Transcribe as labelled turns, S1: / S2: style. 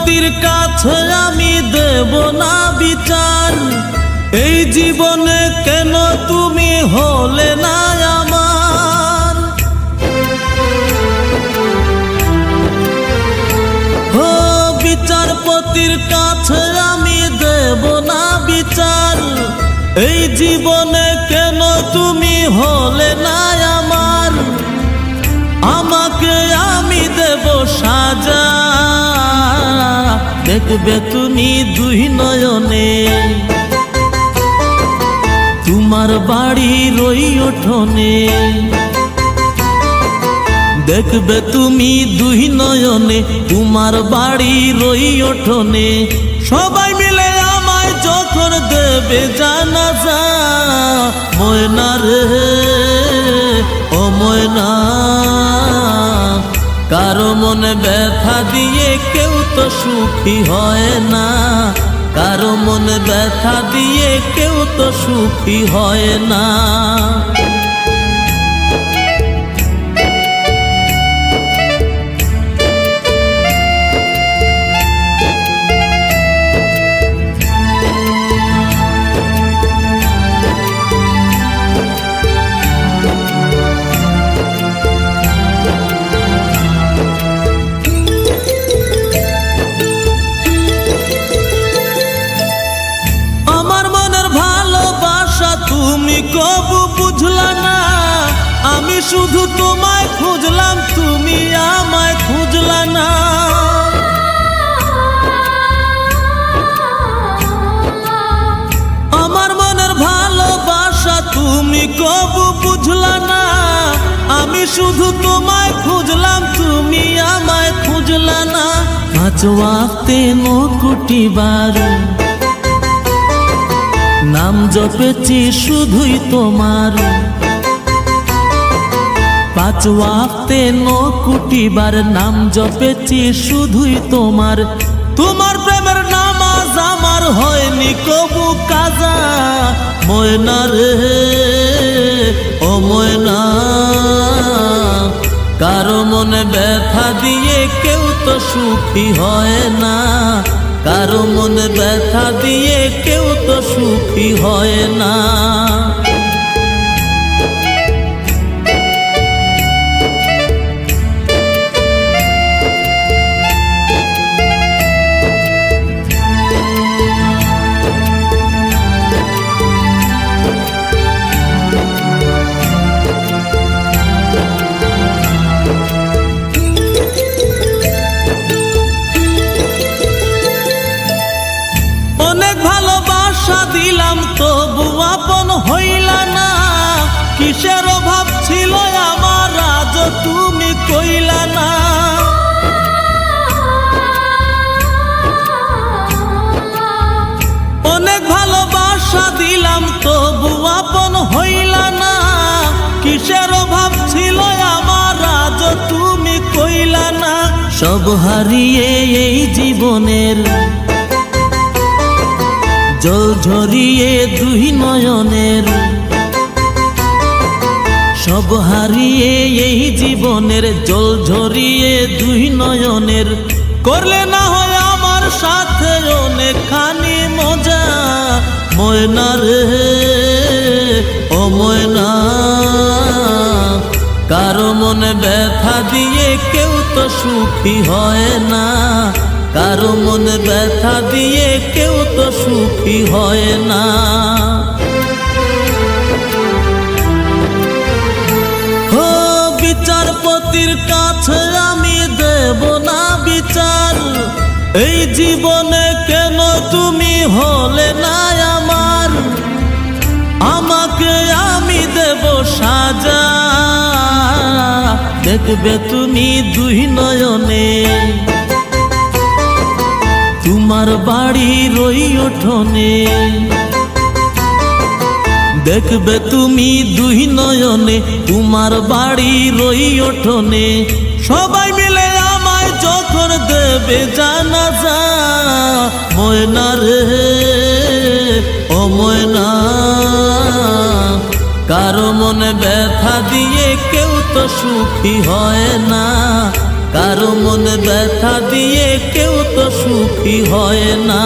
S1: পতির কাছে আমি দেব না বিচার। এই জীবনে কেন তুমি হলে না আমার? ও বিচারপতির কাছে আমি দেব না বিচার। এই জীবনে কেন তুমি হলে না আমার? আমাকে আমি দেব সাজা, দেখবে তুমি দুই নয়নে। তোমার বাড়ির ওই উঠোনে দেখবে তুমি দুই নয়নে, তোমার বাড়ির ওই উঠোনে। সবাই মিলে আমায় যখন দেবে জানাজা, ময়না রে ও ময়না, কারো মনে ব্যথা দিয়ে কেউ তো সুখী হয় না। কারো মনে ব্যথা দিয়ে কেউ তো সুখী হয় না। তুমি কবু বুঝলা না, আমি শুধু তোমায় খুঁজলাম, তুমি আমায় খুঁজলা না। আমার মনের ভালোবাসা তুমি কবু বুঝলা না, আমি শুধু তোমায় খুঁজলাম, তুমি আমায় খুঁজলা না। পাঁচ ওয়াক্তে 9 কোটি বার নাম জপেছি শুধুই তোমার। 5 ওয়াক্তে 9 কোটি বার নাম জপেছি শুধুই তোমার। তোমার প্রেমের নামাজ আমার হয়নি কবু কাজা, ময়না রে ও ময়না, কারো মনে ব্যথা দিয়ে কেউ তো সুখী হয় না। কারো মনে ব্যথা দিয়ে কেউ তো সুখী হয় না। ভালোবাসা দিলাম তবু আপন হইলা না, কিসের অভাব ছিল আমার আজ তুমি কইলা না। অনেক ভালোবাসা দিলাম তবু আপন হইলা না, কিসের অভাব ছিল আমার আজ তুমি কইলা না। সব হারিয়ে এই জীবনের জল ঝরিয়ে দুই নয়নের, সব হারিয়ে এই জীবনের জল ঝরিয়ে দুই নয়নের। করলে না হয় আমার সাথে অনেকখানি মজা, ময়না রে ও ময়না, কারো মনে ব্যথা দিয়ে কেউ তো সুখী হয় না। কারো মনে ব্যথা দিয়ে কেউ তো সুখী হয় না। ও বিচারপতির কাছে আমি দেব না বিচার। এই জীবনে কেন তুমি হলে না আমার? আমাকে আমি দেব সাজা, দেখবে তুমি দুই নয়নে। তোমার বাড়ির ওই উঠোনে দেখবে তুমি দুই নয়নে, তোমার বাড়ির ওই উঠোনে। সবাই মিলে আমায় যখন দেবে জানাজা, ময়না রে ও ময়না, কারো মনে ব্যথা দিয়ে কেউ তো সুখী হয় না। কারো মনে ব্যথা দিয়ে কেউ তো সুখী হয় না।